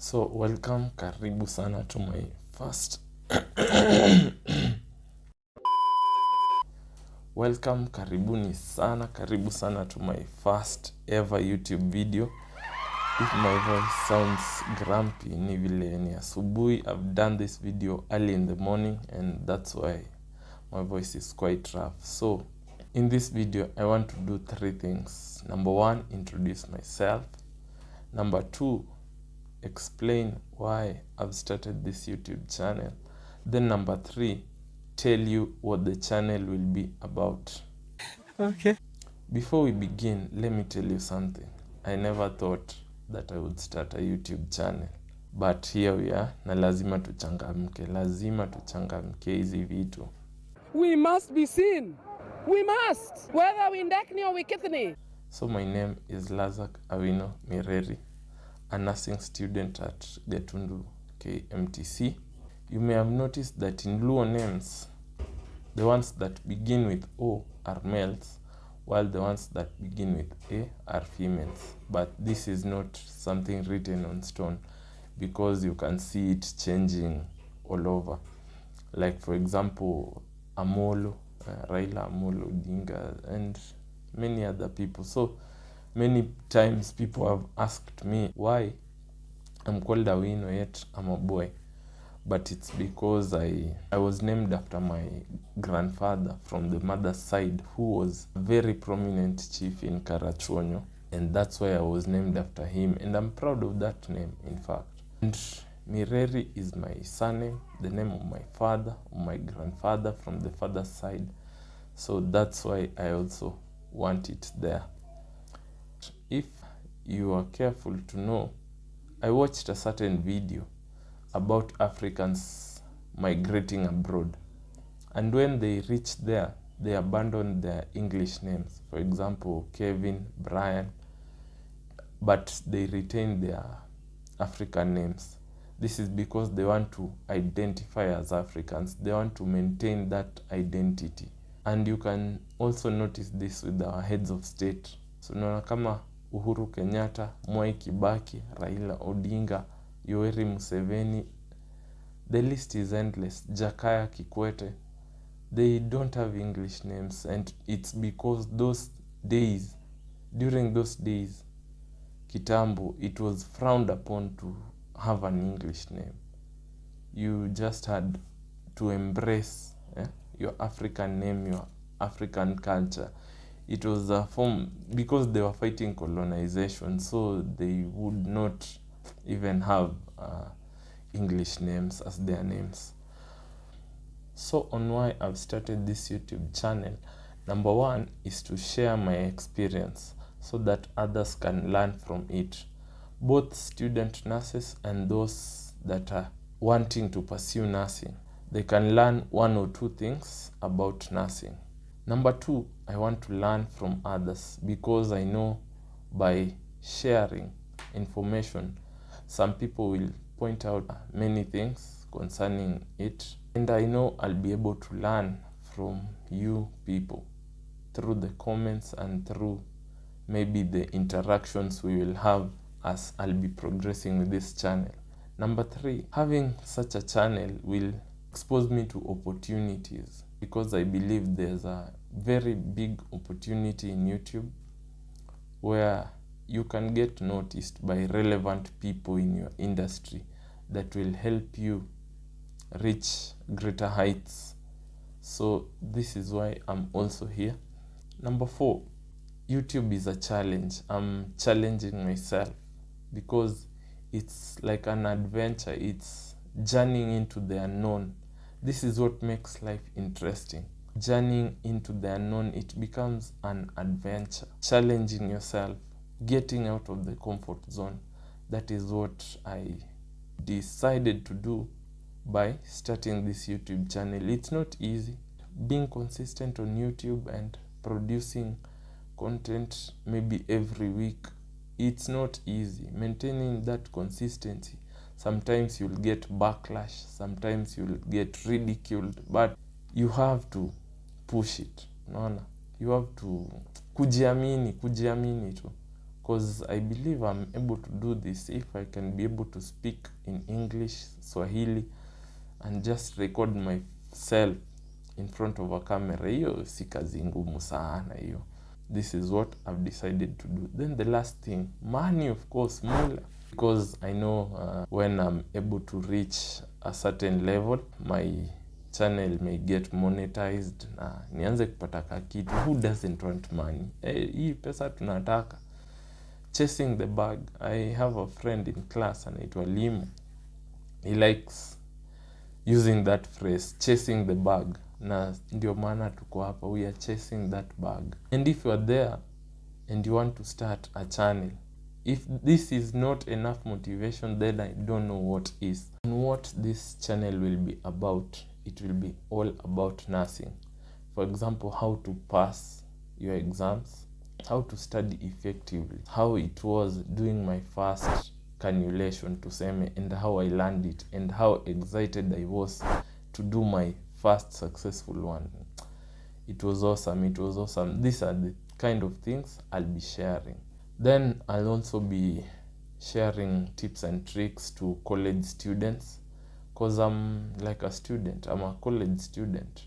So welcome, karibu sana to my first welcome, karibu sana to my first ever YouTube video. If my voice sounds grumpy, ni vile ni asubuhi. I've done this video early in the morning and that's why my voice is quite rough. So in this video I want to do 3 things. Number 1, introduce myself. Number 2, explain why I've started this YouTube channel. Then number 3, tell you what the channel will be about. Okay. Before we begin, let me tell you something. I never thought that I would start a YouTube channel. But here we are, na lazima tuchangamke hizi vitu. We must be seen. We must. Whether we ndakni or we kithni. So my name is Lazack Awino Mireri, a nursing student at Gatundu KMTC. You may have noticed that in Luo names, the ones that begin with O are males, while the ones that begin with A are females. But this is not something written on stone, because you can see it changing all over. Like for example, Amolo, Raila Amolo Odinga, and many other people. So many times people have asked me why I'm called Awino yet I'm a boy. But it's because I was named after my grandfather from the mother's side, who was a very prominent chief in Karachuonyo, and that's why I was named after him, and I'm proud of that name, in fact. And Mireri is my surname, the name of my father, or my grandfather from the father's side, so that's why I also want it there. If you are careful to know, I watched a certain video about Africans migrating abroad, and when they reached there, they abandoned their English names, for example Kevin, Brian, but they retained their African names. This is because they want to identify as Africans. They want to maintain that identity. And you can also notice this with our heads of state. So naona kama Uhuru Kenyatta, Mwai Kibaki, Raila Odinga, Yoweri Museveni, the list is endless. Jakaya Kikwete, they don't have English names, and it's because during those days, kitambo, it was frowned upon to have an English name. You just had to embrace your African name, your African culture. It was a form, because they were fighting colonization, so they would not even have English names as their names. So on why I've started this YouTube channel, number 1 is to share my experience so that others can learn from it. Both student nurses and those that are wanting to pursue nursing, they can learn 1 or 2 things about nursing. Number 2, I want to learn from others, because I know by sharing information, some people will point out many things concerning it, and I know I'll be able to learn from you people through the comments and through maybe the interactions we will have as I'll be progressing with this channel. Number 3, having such a channel will expose me to opportunities, because I believe there's a very big opportunity in YouTube where you can get noticed by relevant people in your industry that will help you reach greater heights. So this is why I'm also here. Number 4, YouTube is a challenge. I'm challenging myself because it's like an adventure. It's journeying into the unknown. This is what makes life interesting. Journeying into the unknown, it becomes an adventure. Challenging yourself, getting out of the comfort zone. That is what I decided to do by starting this YouTube channel. It's not easy. Being consistent on YouTube and producing content maybe every week, it's not easy. Maintaining that consistency, sometimes you'll get backlash, sometimes you'll get ridiculed, but you have to push it. Unaona, you have to kujiamini tu. because I believe I'm able to do this if I can be able to speak in English, Swahili, and just record myself in front of a camera. Hiyo si kazi ngumu sana hiyo. This is what I've decided to do. Then the last thing, money, of course, mula. Because I know when I'm able to reach a certain level, my channel may get monetized na nianze kupata kakitu. Who doesn't want money? Hii pesa tunataka. Chasing the bag. I have a friend in class anaitwa Limo. He likes using that phrase, chasing the bag. Na ndio maana tuko hapa, we are chasing that bag. And if you are there and you want to start a channel, if this is not enough motivation, then I don't know what is. And what this channel will be about, it will be all about nursing. For example, how to pass your exams, how to study effectively, how it was doing my first cannulation tuseme, and how I learned it, and how excited I was to do my first successful one. It was awesome. It was awesome. These are the kind of things I'll be sharing. Then I'll also be sharing tips and tricks to college students, because I'm like a student. I'm a college student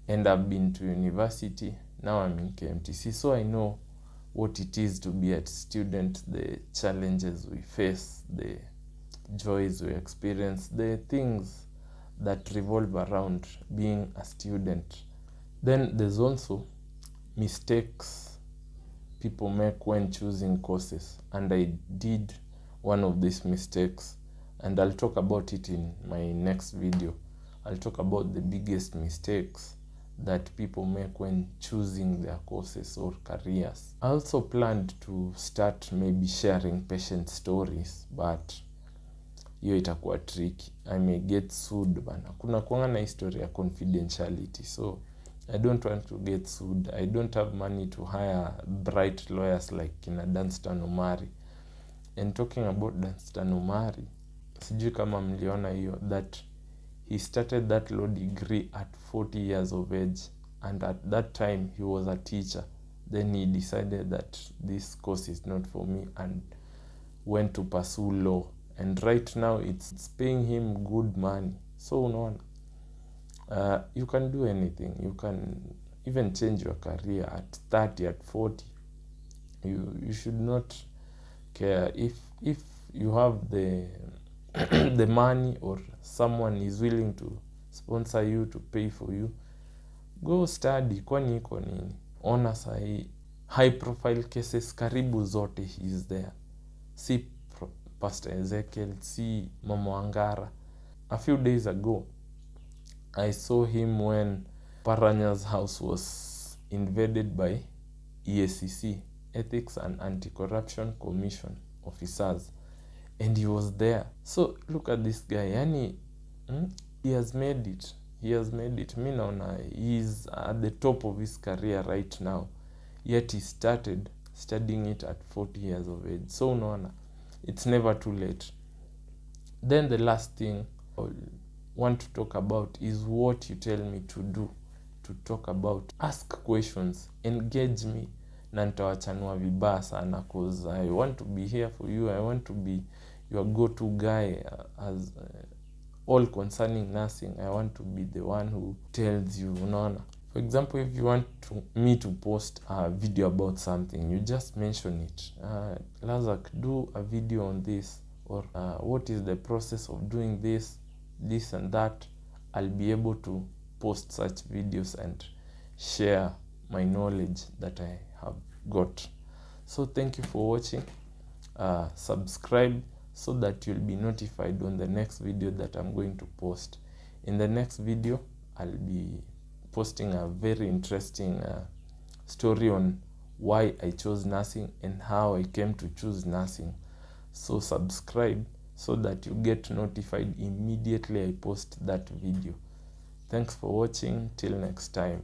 and I've been to university. Now I'm in KMTC, so I know what it is to be a student, the challenges we face, the joys we experience, the things that revolve around being a student. Then there's also mistakes people make when choosing courses, and I did one of these mistakes, and I'll talk about it in my next video. I'll talk about the biggest mistakes that people make when choosing their courses or careers. I also planned to start maybe sharing patient stories, but hiyo itakuwa tricky. I may get sued bana. Kuna kuanga na historia confidentiality, so I don't want to get sued. I don't have money to hire bright lawyers like kina Danstan Omari. And talking about Danstan Omari, sijui kama mliona hiyo, that he started that law degree at 40 years of age, and at that time he was a teacher. Then he decided that this course is not for me and went to pursue law. And right now it's paying him good money. So unaona, you can do anything. You can even change your career at 30, at 40. You should not care if you have the the money, or someone is willing to sponsor you, to pay for you. Go study, kwani iko nini? Ona sahi high profile cases karibu zote he is there. See Pastor Ezekiel, see Mama Wangara. A few days ago, I saw him when Paranya's house was invaded by EACC, Ethics and Anti-Corruption Commission officers, and he was there. So look at this guy, yani he has made it. He has made it. Mi naona he's at the top of his career right now, yet he started studying it at 40 years of age. So unaona, it's never too late. Then the last thing I want to talk about is what you tell me to do, to talk about. Ask questions, engage me, na nitawachanua vibaya sana, cause I want to be here for you. I want to be your go-to guy as all concerning nursing. I want to be the one who tells you, unaona. For example, if you want me to post a video about something, you just mention it. Lazack, do a video on this, or what is the process of doing this and that. I'll be able to post such videos and share my knowledge that I have got. So thank you for watching. Subscribe so that you'll be notified on the next video that I'm going to post. In the next video, I'll be posting a very interesting story on why I chose nursing and how I came to choose nursing. So subscribe so that you get notified immediately I post that video. Thanks for watching. Till next time.